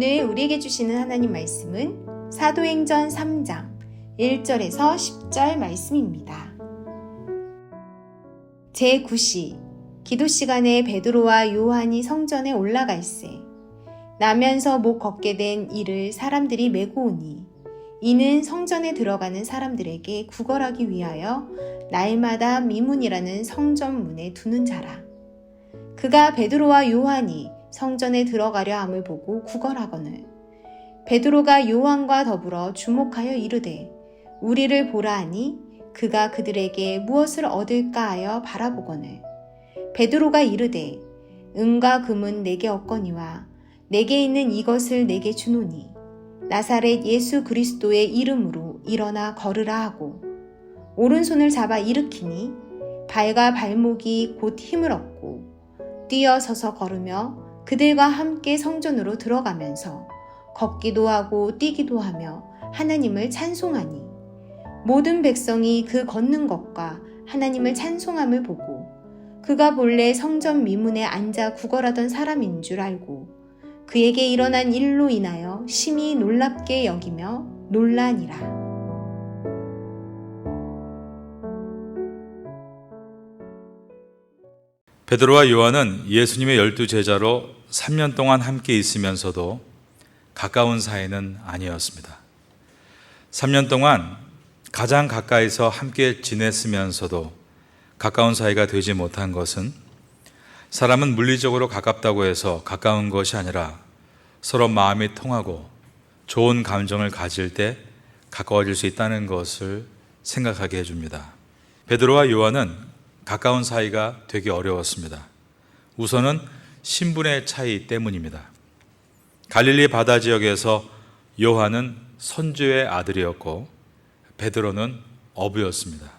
오늘 우리에게 주시는 하나님 말씀은 사도행전 3장 1절에서 10절 말씀입니다. 제9시 기도 시간에 베드로와 요한이 성전에 올라갈새 나면서 못 걷게 된 이를 사람들이 메고 오니 이는 성전에 들어가는 사람들에게 구걸하기 위하여 날마다 미문이라는 성전문에 두는 자라. 그가 베드로와 요한이 성전에 들어가려 함을 보고 구걸하거늘 베드로가 요한과 더불어 주목하여 이르되 우리를 보라 하니 그가 그들에게 무엇을 얻을까 하여 바라보거늘 베드로가 이르되 은과 금은 내게 없거니와 내게 있는 이것을 내게 주노니 나사렛 예수 그리스도의 이름으로 일어나 걸으라 하고 오른손을 잡아 일으키니 발과 발목이 곧 힘을 얻고 뛰어서서 걸으며 그들과 함께 성전으로 들어가면서 걷기도 하고 뛰기도 하며 하나님을 찬송하니 모든 백성이 그 걷는 것과 하나님을 찬송함을 보고 그가 본래 성전 미문에 앉아 구걸하던 사람인 줄 알고 그에게 일어난 일로 인하여 심히 놀랍게 여기며 놀라니라. 베드로와 요한은 예수님의 12제자로 3년 동안 함께 있으면서도 가까운 사이는 아니었습니다. 3년 동안 가장 가까이서 함께 지냈으면서도 가까운 사이가 되지 못한 것은 사람은 물리적으로 가깝다고 해서 가까운 것이 아니라 서로 마음이 통하고 좋은 감정을 가질 때 가까워질 수 있다는 것을 생각하게 해줍니다. 베드로와 요한은 가까운 사이가 되기 어려웠습니다. 우선은 신분의 차이 때문입니다. 갈릴리 바다 지역에서 요한은 선조의 아들이었고 베드로는 어부였습니다.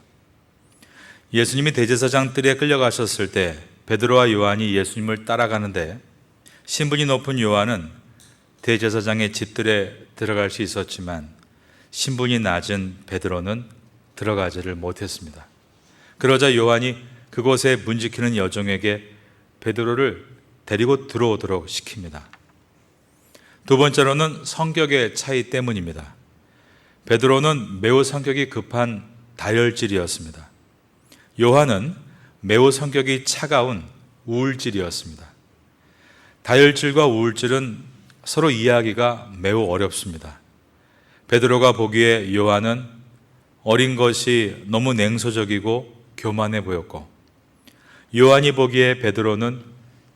예수님이 대제사장 뜰에 끌려가셨을 때 베드로와 요한이 예수님을 따라가는데 신분이 높은 요한은 대제사장의 집들에 들어갈 수 있었지만 신분이 낮은 베드로는 들어가지를 못했습니다. 그러자 요한이 그곳에 문지키는 여종에게 베드로를 데리고 들어오도록 시킵니다. 두 번째로는 성격의 차이 때문입니다. 베드로는 매우 성격이 급한 다혈질이었습니다. 요한은 매우 성격이 차가운 우울질이었습니다. 다혈질과 우울질은 서로 이해하기가 매우 어렵습니다. 베드로가 보기에 요한은 어린 것이 너무 냉소적이고 교만해 보였고 요한이 보기에 베드로는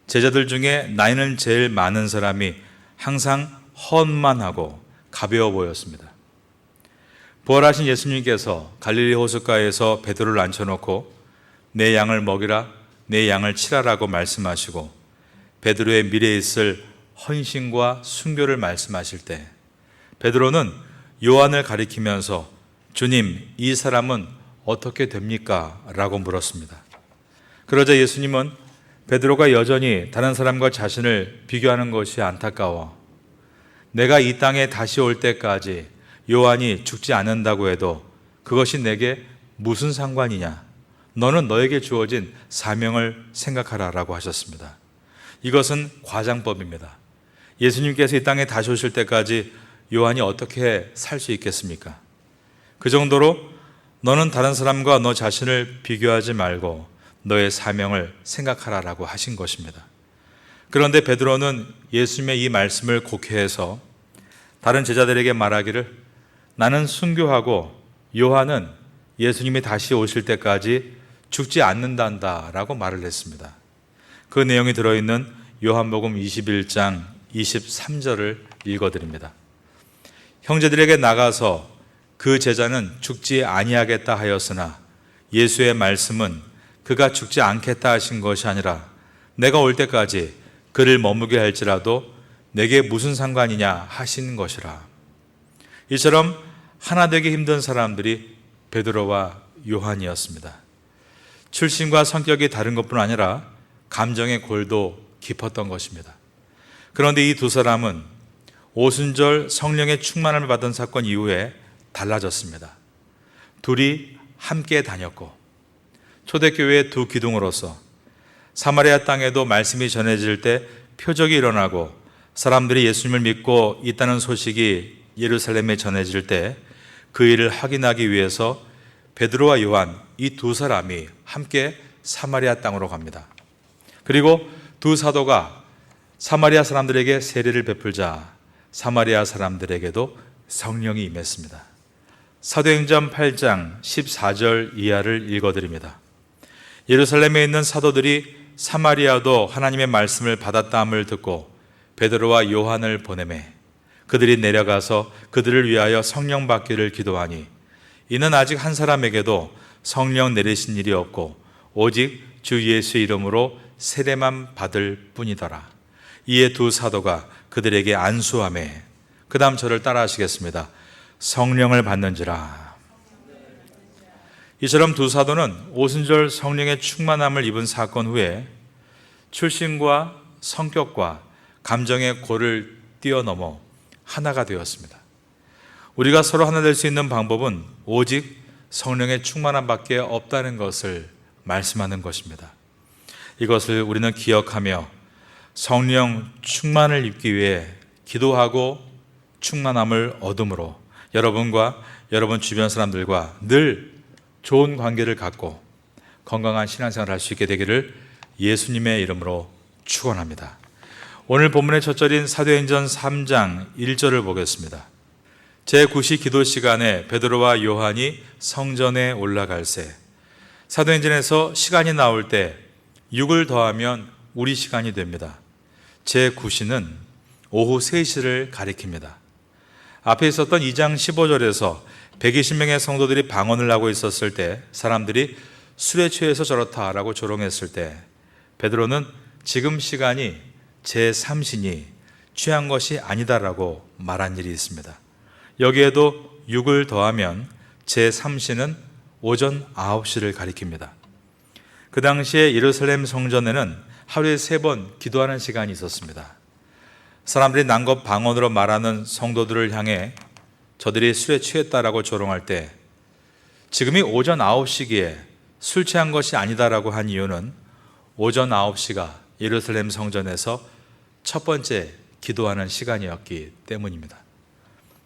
제자들 중에 나이는 제일 많은 사람이 항상 험만하고 가벼워 보였습니다. 부활하신 예수님께서 갈릴리 호숫가에서 베드로를 앉혀놓고 내 양을 먹이라 내 양을 치라라고 말씀하시고 베드로의 미래에 있을 헌신과 순교를 말씀하실 때 베드로는 요한을 가리키면서 주님, 이 사람은 어떻게 됩니까? 라고 물었습니다. 그러자 예수님은 베드로가 여전히 다른 사람과 자신을 비교하는 것이 안타까워 내가 이 땅에 다시 올 때까지 요한이 죽지 않는다고 해도 그것이 내게 무슨 상관이냐? 너는 너에게 주어진 사명을 생각하라 라고 하셨습니다. 이것은 과장법입니다. 예수님께서 이 땅에 다시 오실 때까지 요한이 어떻게 살 수 있겠습니까? 그 정도로 너는 다른 사람과 너 자신을 비교하지 말고 너의 사명을 생각하라라고 하신 것입니다. 그런데 베드로는 예수님의 이 말씀을 곡해해서 다른 제자들에게 말하기를 나는 순교하고 요한은 예수님이 다시 오실 때까지 죽지 않는단다 라고 말을 했습니다. 그 내용이 들어있는 요한복음 21장 23절을 읽어드립니다. 형제들에게 나가서 그 제자는 죽지 아니하겠다 하였으나 예수의 말씀은 그가 죽지 않겠다 하신 것이 아니라 내가 올 때까지 그를 머무게 할지라도 내게 무슨 상관이냐 하신 것이라. 이처럼 하나 되기 힘든 사람들이 베드로와 요한이었습니다. 출신과 성격이 다른 것뿐 아니라 감정의 골도 깊었던 것입니다. 그런데 이 두 사람은 오순절 성령의 충만함을 받은 사건 이후에 달라졌습니다. 둘이 함께 다녔고 초대교회의 두 기둥으로서 사마리아 땅에도 말씀이 전해질 때 표적이 일어나고 사람들이 예수님을 믿고 있다는 소식이 예루살렘에 전해질 때 그 일을 확인하기 위해서 베드로와 요한 이 두 사람이 함께 사마리아 땅으로 갑니다. 그리고 두 사도가 사마리아 사람들에게 세례를 베풀자 사마리아 사람들에게도 성령이 임했습니다. 사도행전 8장 14절 이하를 읽어드립니다. 예루살렘에 있는 사도들이 사마리아도 하나님의 말씀을 받았다함을 듣고 베드로와 요한을 보내매 그들이 내려가서 그들을 위하여 성령 받기를 기도하니 이는 아직 한 사람에게도 성령 내리신 일이 없고 오직 주 예수의 이름으로 세례만 받을 뿐이더라. 이에 두 사도가 그들에게 안수하매 그 다음 저를 따라 하시겠습니다. 성령을 받는지라. 이처럼 두 사도는 오순절 성령의 충만함을 입은 사건 후에 출신과 성격과 감정의 골을 뛰어넘어 하나가 되었습니다. 우리가 서로 하나 될 수 있는 방법은 오직 성령의 충만함밖에 없다는 것을 말씀하는 것입니다. 이것을 우리는 기억하며 성령 충만을 입기 위해 기도하고 충만함을 얻음으로 여러분과 여러분 주변 사람들과 늘 좋은 관계를 갖고 건강한 신앙생활을 할 수 있게 되기를 예수님의 이름으로 축원합니다. 오늘 본문의 첫 절인 사도행전 3장 1절을 보겠습니다. 제9시 기도 시간에 베드로와 요한이 성전에 올라갈새. 사도행전에서 시간이 나올 때 6을 더하면 우리 시간이 됩니다. 제9시는 오후 3시를 가리킵니다. 앞에 있었던 2장 15절에서 120명의 성도들이 방언을 하고 있었을 때 사람들이 술에 취해서 저렇다라고 조롱했을 때 베드로는 지금 시간이 제3시니 취한 것이 아니다라고 말한 일이 있습니다. 여기에도 6을 더하면 제3시는 오전 9시를 가리킵니다. 그 당시에 예루살렘 성전에는 하루에 3번 기도하는 시간이 있었습니다. 사람들이 난것 방언으로 말하는 성도들을 향해 저들이 술에 취했다라고 조롱할 때 지금이 오전 9시기에 술 취한 것이 아니다라고 한 이유는 오전 9시가 예루살렘 성전에서 첫 번째 기도하는 시간이었기 때문입니다.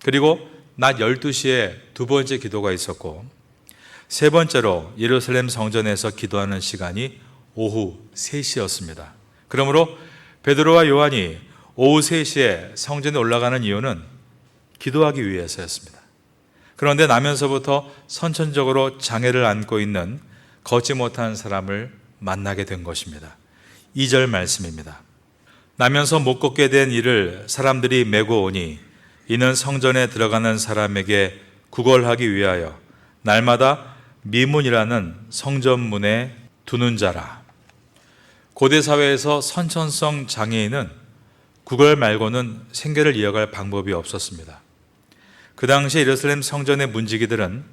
그리고 낮 12시에 두 번째 기도가 있었고 세 번째로 예루살렘 성전에서 기도하는 시간이 오후 3시였습니다. 그러므로 베드로와 요한이 오후 3시에 성전에 올라가는 이유는 기도하기 위해서였습니다. 그런데 나면서부터 선천적으로 장애를 안고 있는 걷지 못한 사람을 만나게 된 것입니다. 2절 말씀입니다. 나면서 못 걷게 된 이를 사람들이 메고 오니 이는 성전에 들어가는 사람에게 구걸하기 위하여 날마다 미문이라는 성전문에 두는 자라. 고대 사회에서 선천성 장애인은 구걸 말고는 생계를 이어갈 방법이 없었습니다. 그 당시 예루살렘 성전의 문지기들은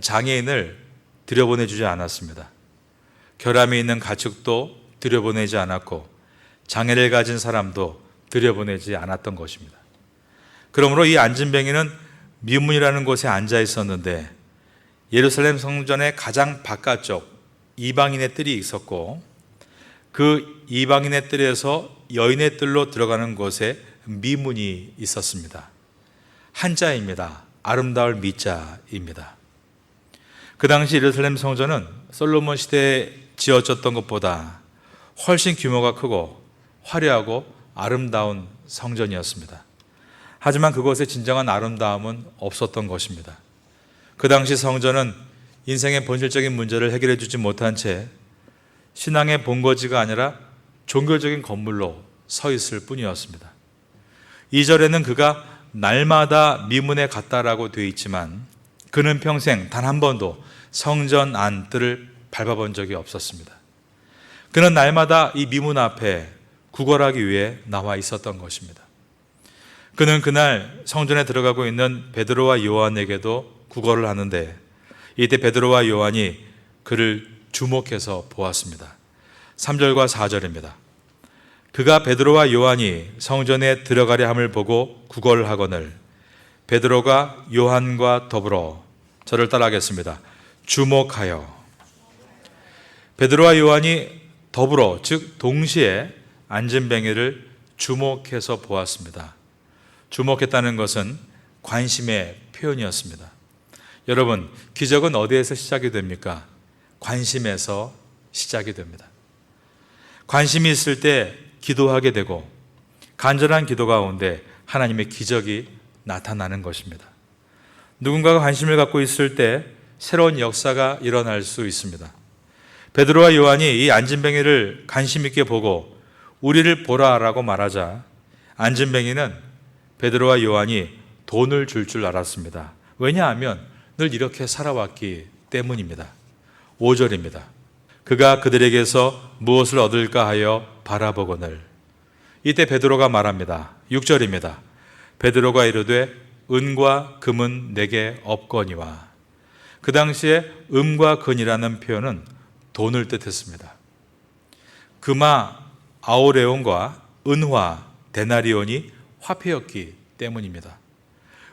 장애인을 들여보내주지 않았습니다. 결함이 있는 가축도 들여보내지 않았고 장애를 가진 사람도 들여보내지 않았던 것입니다. 그러므로 이 안진뱅이는 미문이라는 곳에 앉아 있었는데 예루살렘 성전의 가장 바깥쪽 이방인의 뜰이 있었고 그 이방인의 뜰에서 여인의 뜰로 들어가는 곳에 미문이 있었습니다. 한자입니다. 아름다울 미자입니다. 그 당시 예루살렘 성전은 솔로몬 시대에 지어졌던 것보다 훨씬 규모가 크고 화려하고 아름다운 성전이었습니다. 하지만 그곳에 진정한 아름다움은 없었던 것입니다. 그 당시 성전은 인생의 본질적인 문제를 해결해 주지 못한 채 신앙의 본거지가 아니라 종교적인 건물로 서 있을 뿐이었습니다. 2절에는 그가 날마다 미문에 갔다라고 되어 있지만 그는 평생 단 한 번도 성전 안 뜰을 밟아본 적이 없었습니다. 그는 날마다 이 미문 앞에 구걸하기 위해 나와 있었던 것입니다. 그는 그날 성전에 들어가고 있는 베드로와 요한에게도 구걸을 하는데 이때 베드로와 요한이 그를 주목해서 보았습니다. 3절과 4절입니다. 그가 베드로와 요한이 성전에 들어가려 함을 보고 구걸을 하거늘 베드로가 요한과 더불어 저를 따라하겠습니다. 주목하여. 베드로와 요한이 더불어 즉 동시에 안진뱅이를 주목해서 보았습니다. 주목했다는 것은 관심의 표현이었습니다. 여러분, 기적은 어디에서 시작이 됩니까? 관심에서 시작이 됩니다. 관심이 있을 때 기도하게 되고 간절한 기도 가운데 하나님의 기적이 나타나는 것입니다. 누군가가 관심을 갖고 있을 때 새로운 역사가 일어날 수 있습니다. 베드로와 요한이 이 안진뱅이를 관심 있게 보고 우리를 보라라고 말하자 안진뱅이는 베드로와 요한이 돈을 줄 알았습니다. 왜냐하면 늘 이렇게 살아왔기 때문입니다. 5절입니다. 그가 그들에게서 무엇을 얻을까 하여 바라보거늘. 이때 베드로가 말합니다. 6절입니다. 베드로가 이르되 은과 금은 내게 없거니와. 그 당시에 음과 근이라는 표현은 돈을 뜻했습니다. 금화 아오레온과 은화 데나리온이 화폐였기 때문입니다.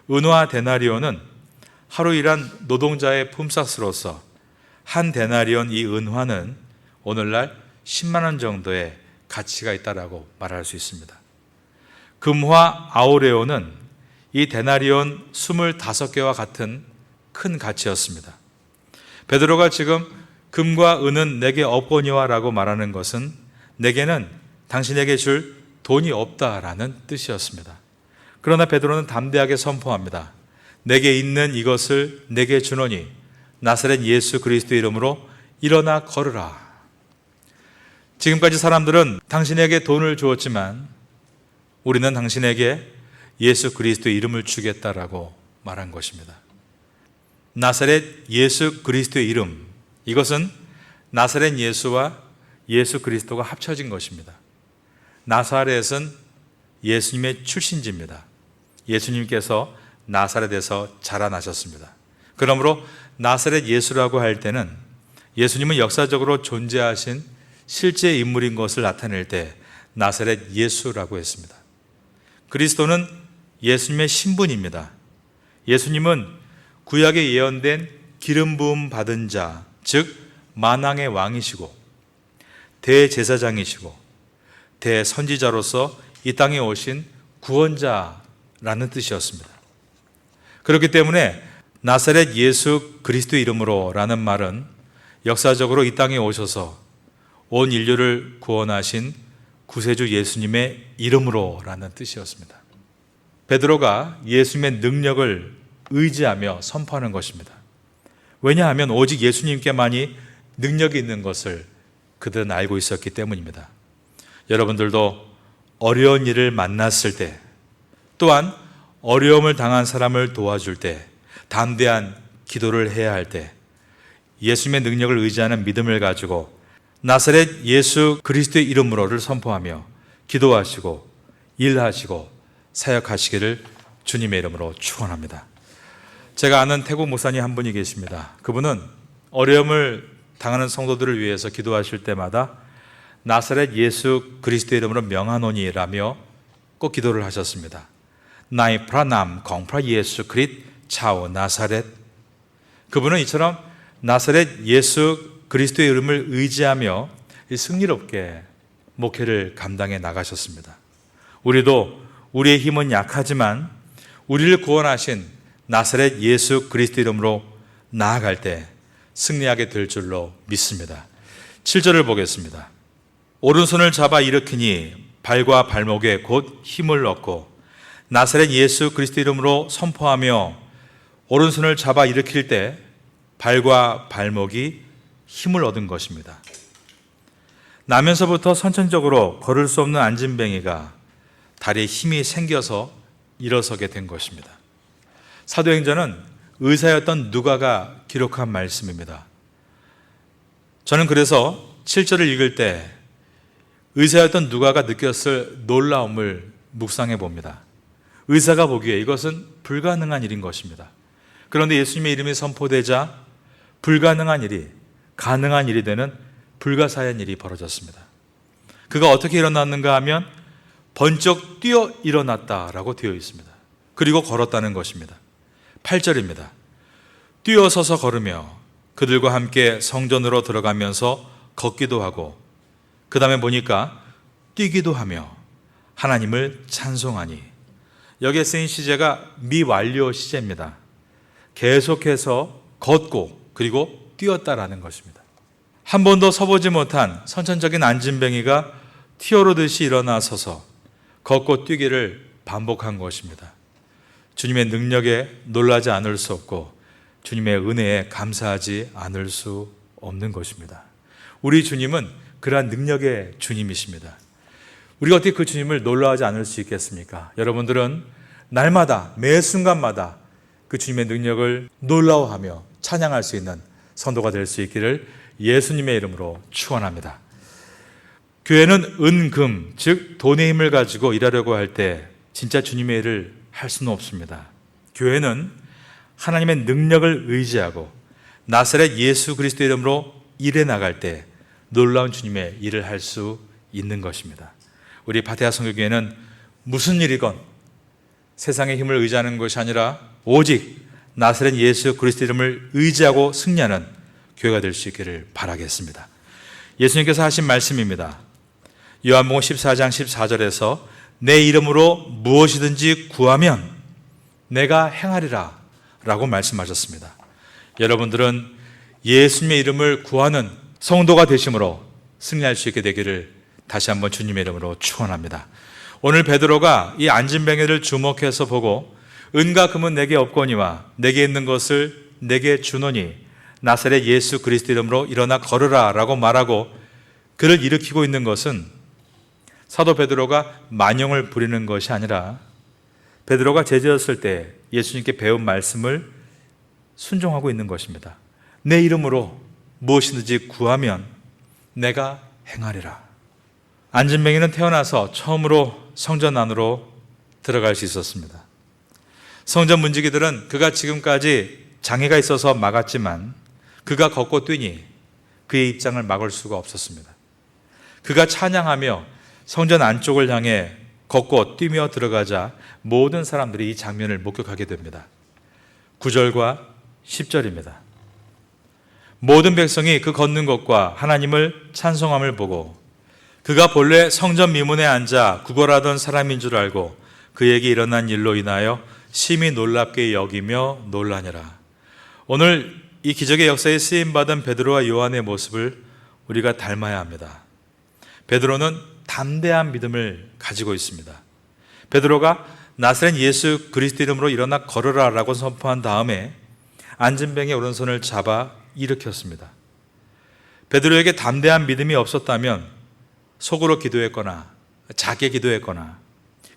은화 데나리온은 하루 일한 노동자의 품삯으로서 한 데나리온 이 은화는 오늘날 10만 원 정도의 가치가 있다라고 말할 수 있습니다. 금화 아오레온은 이 데나리온 25개와 같은 큰 가치였습니다. 베드로가 지금 금과 은은 내게 없거니와 라고 말하는 것은 내게는 당신에게 줄 돈이 없다라는 뜻이었습니다. 그러나 베드로는 담대하게 선포합니다. 내게 있는 이것을 내게 주노니 나사렛 예수 그리스도의 이름으로 일어나 걸으라. 지금까지 사람들은 당신에게 돈을 주었지만 우리는 당신에게 예수 그리스도의 이름을 주겠다라고 말한 것입니다. 나사렛 예수 그리스도의 이름, 이것은 나사렛 예수와 예수 그리스도가 합쳐진 것입니다. 나사렛은 예수님의 출신지입니다. 예수님께서 나사렛에서 자라나셨습니다. 그러므로 나사렛 예수라고 할 때는 예수님은 역사적으로 존재하신 실제 인물인 것을 나타낼 때 나사렛 예수라고 했습니다. 그리스도는 예수님의 신분입니다. 예수님은 구약에 예언된 기름 부음 받은 자, 즉 만왕의 왕이시고 대제사장이시고 대선지자로서 이 땅에 오신 구원자라는 뜻이었습니다. 그렇기 때문에 나사렛 예수 그리스도 이름으로 라는 말은 역사적으로 이 땅에 오셔서 온 인류를 구원하신 구세주 예수님의 이름으로 라는 뜻이었습니다. 베드로가 예수님의 능력을 의지하며 선포하는 것입니다. 왜냐하면 오직 예수님께만이 능력이 있는 것을 그들은 알고 있었기 때문입니다. 여러분들도 어려운 일을 만났을 때, 또한 어려움을 당한 사람을 도와줄 때, 담대한 기도를 해야 할 때 예수님의 능력을 의지하는 믿음을 가지고 나사렛 예수 그리스도의 이름으로를 선포하며 기도하시고 일하시고 사역하시기를 주님의 이름으로 축원합니다. 제가 아는 태국 목사님 한 분이 계십니다. 그분은 어려움을 당하는 성도들을 위해서 기도하실 때마다 나사렛 예수 그리스도의 이름으로 명하노니라며 꼭 기도를 하셨습니다. 나이 프라남 공프라 예수 그릿 차오 나사렛. 그분은 이처럼 나사렛 예수 그리스도의 이름을 의지하며 승리롭게 목회를 감당해 나가셨습니다. 우리도 우리의 힘은 약하지만 우리를 구원하신 나사렛 예수 그리스도 이름으로 나아갈 때 승리하게 될 줄로 믿습니다. 7절을 보겠습니다. 오른손을 잡아 일으키니 발과 발목에 곧 힘을 얻고 나사렛 예수 그리스도 이름으로 선포하며 오른손을 잡아 일으킬 때 발과 발목이 힘을 얻은 것입니다. 나면서부터 선천적으로 걸을 수 없는 안진뱅이가 다리에 힘이 생겨서 일어서게 된 것입니다. 사도행전은 의사였던 누가가 기록한 말씀입니다. 저는 그래서 7절을 읽을 때 의사였던 누가가 느꼈을 놀라움을 묵상해 봅니다. 의사가 보기에 이것은 불가능한 일인 것입니다. 그런데 예수님의 이름이 선포되자 불가능한 일이 가능한 일이 되는 불가사의한 일이 벌어졌습니다. 그가 어떻게 일어났는가 하면 번쩍 뛰어 일어났다라고 되어 있습니다. 그리고 걸었다는 것입니다. 8절입니다. 뛰어서서 걸으며 그들과 함께 성전으로 들어가면서 걷기도 하고 그 다음에 보니까 뛰기도 하며 하나님을 찬송하니. 여기에 쓰인 시제가 미완료 시제입니다. 계속해서 걷고 그리고 뛰었다라는 것입니다. 한 번도 서보지 못한 선천적인 안진뱅이가 튀어오르듯이 일어나서서 걷고 뛰기를 반복한 것입니다. 주님의 능력에 놀라지 않을 수 없고 주님의 은혜에 감사하지 않을 수 없는 것입니다. 우리 주님은 그러한 능력의 주님이십니다. 우리가 어떻게 그 주님을 놀라하지 않을 수 있겠습니까? 여러분들은 날마다 매 순간마다 그 주님의 능력을 놀라워하며 찬양할 수 있는 성도가 될 수 있기를 예수님의 이름으로 축원합니다. 교회는 은, 금, 즉 돈의 힘을 가지고 일하려고 할 때 진짜 주님의 일을 할 수는 없습니다. 교회는 하나님의 능력을 의지하고 나사렛 예수 그리스도 이름으로 일해 나갈 때 놀라운 주님의 일을 할 수 있는 것입니다. 우리 파테아 선교교회는 무슨 일이건 세상의 힘을 의지하는 것이 아니라 오직 나사렛 예수 그리스도 이름을 의지하고 승리하는 교회가 될 수 있기를 바라겠습니다. 예수님께서 하신 말씀입니다. 요한복음 14장 14절에서 내 이름으로 무엇이든지 구하면 내가 행하리라 라고 말씀하셨습니다. 여러분들은 예수님의 이름을 구하는 성도가 되심으로 승리할 수 있게 되기를 다시 한번 주님의 이름으로 축원합니다. 오늘 베드로가 이 안진뱅이를 주목해서 보고 은과 금은 내게 없거니와 내게 있는 것을 내게 주노니 나사렛 예수 그리스도 이름으로 일어나 걸으라 라고 말하고 그를 일으키고 있는 것은 사도 베드로가 만용을 부리는 것이 아니라 베드로가 제자였을 때 예수님께 배운 말씀을 순종하고 있는 것입니다. 내 이름으로 무엇이든지 구하면 내가 행하리라. 안진뱅이는 태어나서 처음으로 성전 안으로 들어갈 수 있었습니다. 성전 문지기들은 그가 지금까지 장애가 있어서 막았지만 그가 걷고 뛰니 그의 입장을 막을 수가 없었습니다. 그가 찬양하며 성전 안쪽을 향해 걷고 뛰며 들어가자 모든 사람들이 이 장면을 목격하게 됩니다. 9절과 10절입니다. 모든 백성이 그 걷는 것과 하나님을 찬송함을 보고 그가 본래 성전 미문에 앉아 구걸하던 사람인 줄 알고 그에게 일어난 일로 인하여 심히 놀랍게 여기며 놀라니라. 오늘 이 기적의 역사에 쓰임받은 베드로와 요한의 모습을 우리가 닮아야 합니다. 베드로는 담대한 믿음을 가지고 있습니다. 베드로가 나사렛 예수 그리스도 이름으로 일어나 걸으라 라고 선포한 다음에 안진뱅이의 오른손을 잡아 일으켰습니다. 베드로에게 담대한 믿음이 없었다면 속으로 기도했거나 작게 기도했거나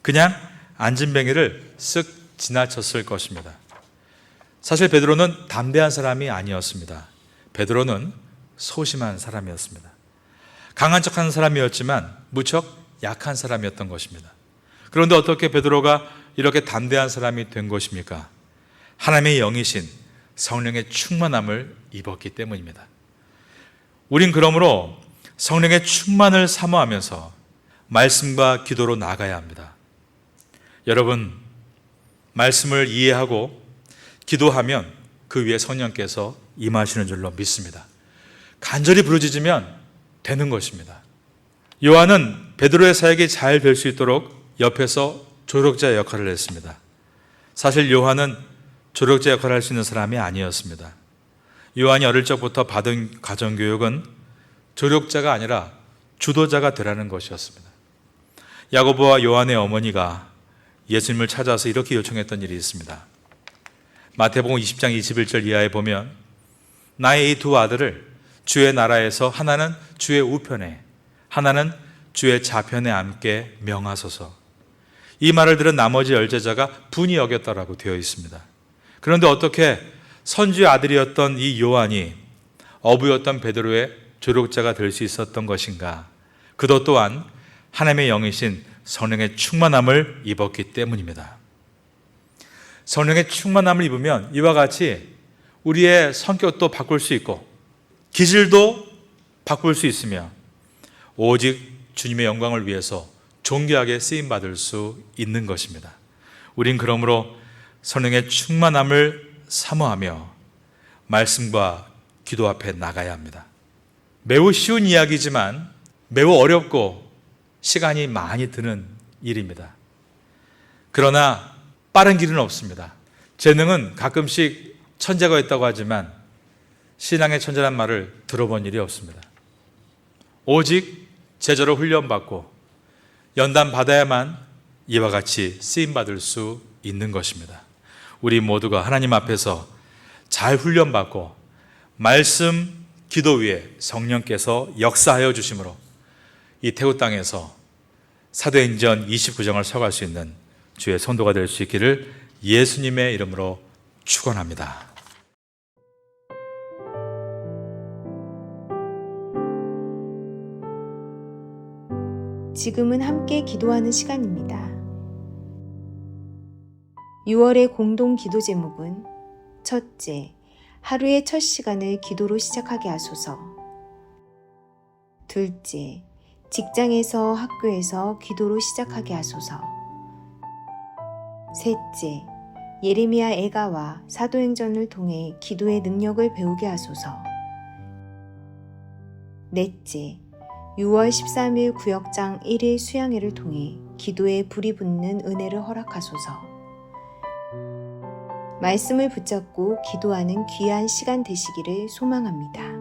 그냥 안진뱅이를 쓱 지나쳤을 것입니다. 사실 베드로는 담대한 사람이 아니었습니다. 베드로는 소심한 사람이었습니다. 강한 척하는 사람이었지만 무척 약한 사람이었던 것입니다. 그런데 어떻게 베드로가 이렇게 담대한 사람이 된 것입니까? 하나님의 영이신 성령의 충만함을 입었기 때문입니다. 우린 그러므로 성령의 충만을 사모하면서 말씀과 기도로 나아가야 합니다. 여러분, 말씀을 이해하고 기도하면 그 위에 성령께서 임하시는 줄로 믿습니다. 간절히 부르짖으면 되는 것입니다. 요한은 베드로의 사역이 잘 될 수 있도록 옆에서 조력자 역할을 했습니다. 사실 요한은 조력자 역할을 할 수 있는 사람이 아니었습니다. 요한이 어릴 적부터 받은 가정교육은 조력자가 아니라 주도자가 되라는 것이었습니다. 야고보와 요한의 어머니가 예수님을 찾아서 이렇게 요청했던 일이 있습니다. 마태복음 20장 21절 이하에 보면 나의 이 두 아들을 주의 나라에서 하나는 주의 우편에 하나는 주의 좌편에 앉게 명하소서. 이 말을 들은 나머지 열제자가 분이 여겼다라고 되어 있습니다. 그런데 어떻게 선주의 아들이었던 이 요한이 어부였던 베드로의 조력자가 될 수 있었던 것인가? 그도 또한 하나님의 영이신 성령의 충만함을 입었기 때문입니다. 성령의 충만함을 입으면 이와 같이 우리의 성격도 바꿀 수 있고 기질도 바꿀 수 있으며 오직 주님의 영광을 위해서 존귀하게 쓰임받을 수 있는 것입니다. 우린 그러므로 성령의 충만함을 사모하며 말씀과 기도 앞에 나가야 합니다. 매우 쉬운 이야기지만 매우 어렵고 시간이 많이 드는 일입니다. 그러나 빠른 길은 없습니다. 재능은 가끔씩 천재가 있다고 하지만 신앙의 천재란 말을 들어본 일이 없습니다. 오직 제자로 훈련받고 연단 받아야만 이와 같이 쓰임받을 수 있는 것입니다. 우리 모두가 하나님 앞에서 잘 훈련받고 말씀 기도 위에 성령께서 역사하여 주심으로 이 태국 땅에서 사도행전 29장을 서갈 수 있는 주의 성도가 될 수 있기를 예수님의 이름으로 축원합니다. 지금은 함께 기도하는 시간입니다. 6월의 공동 기도 제목은 첫째, 하루의 첫 시간을 기도로 시작하게 하소서. 둘째, 직장에서 학교에서 기도로 시작하게 하소서. 셋째, 예레미야 애가와 사도행전을 통해 기도의 능력을 배우게 하소서. 넷째, 6월 13일 구역장 1일 수양회를 통해 기도에 불이 붙는 은혜를 허락하소서. 말씀을 붙잡고 기도하는 귀한 시간 되시기를 소망합니다.